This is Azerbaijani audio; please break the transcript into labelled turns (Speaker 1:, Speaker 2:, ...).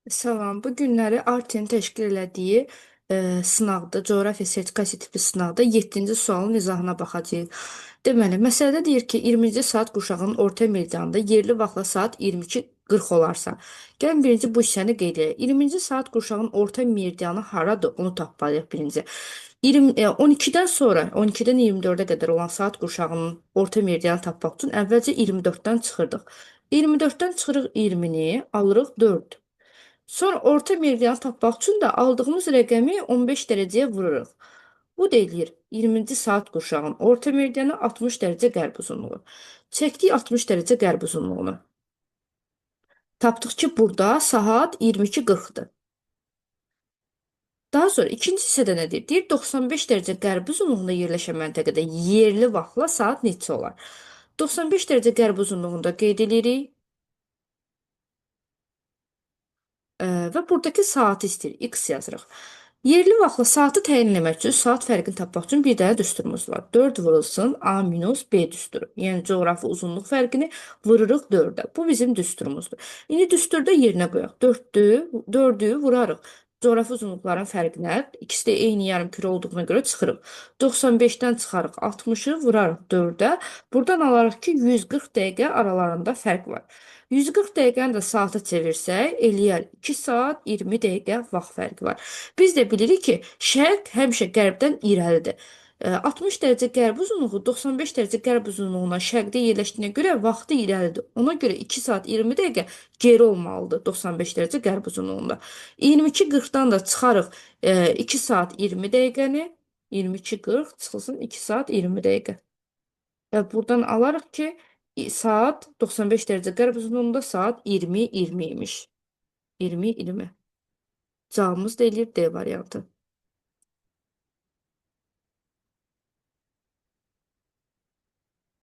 Speaker 1: Salam. Bu günləri ARTEN təşkil elədiyi sınavda, coğrafiya sertifikasiya tipli sınavda 7-ci sualın izahına baxacağıq. Deməli, məsələdə deyir ki, 20-ci saat quşağının orta meridianında yerli vaxtla saat 22:40 olarsa, gəlin birinci bu hissəni qeyd edək. 20-ci saat quşağının orta meridianı haradır? Onu tapmalıyıq birinci. 12-dən sonra, 12-dən 24-ə qədər olan saat qurşağının orta meridianı tapmaq üçün əvvəlcə 24-dən çıxırdıq. 24-dən çıxırıq 20-ni, alırıq 4. Sonra orta meridianı tapmaq üçün də aldığımız rəqəmi 15 dərəcəyə vururuq. Bu da eləyir 20-ci saat qurşağının orta meridianı 60 dərəcə qərb uzunluğu. Çəkdik 60 dərəcə qərb uzunluğunu. Tapdıq ki, burada saat 22:40-dır. Daha sonra ikinci hissədə nə deyir? Deyir 95 dərəcə qərb uzunluğunda yerləşən məntəqədə yerli vaxtla saat neçə olar? 95 dərəcə qərb uzunluğunda qeyd edirik. Və buradakı saatı istəyir. X yazırıq. Yerli vaxtla saatı təyin etmək üçün, saat fərqini tapmaq üçün bir dənə düsturumuz var. 4 vurulsun A minus B düsturu. Yəni coğrafi uzunluq fərqini vururuq 4-ə. Bu bizim düsturumuzdur. İndi düsturda yerinə qoyaq. 4'ü vurarıq. Coğrafi uzunluqların fərqinə, ikisi də eyni yarımküre olduğuna görə çıxırıq. 95-dən çıxarıq 60'ı vurarıq 4'ə. Buradan alarıq ki, 140 dəqiqə aralarında fərq var. 140 dəqiqəni də saata çevirsək, eləyər 2 saat 20 dəqiqə vaxt fərqi var. Biz də bilirik ki, şərq həmişə qərbdən irəlidir. 60 dərəcə qərb uzunluğu 95 dərəcə qərb uzunluğuna şərqdə yerləşdiyinə görə vaxtı irəlidir. Ona görə 2 saat 20 dəqiqə geri olmalıdır 95 dərəcə qərb uzunluğunda. 22:40-dan da çıxarıq 2 saat 20 dəqiqəni. 22:40 çıxılsın 2 saat 20 dəqiqə. Və buradan alarıq ki, saat 95 dərəcə qərb uzunluğunda saat 20:20 imiş. 20:20. Cavabımız da eləyir D variantı.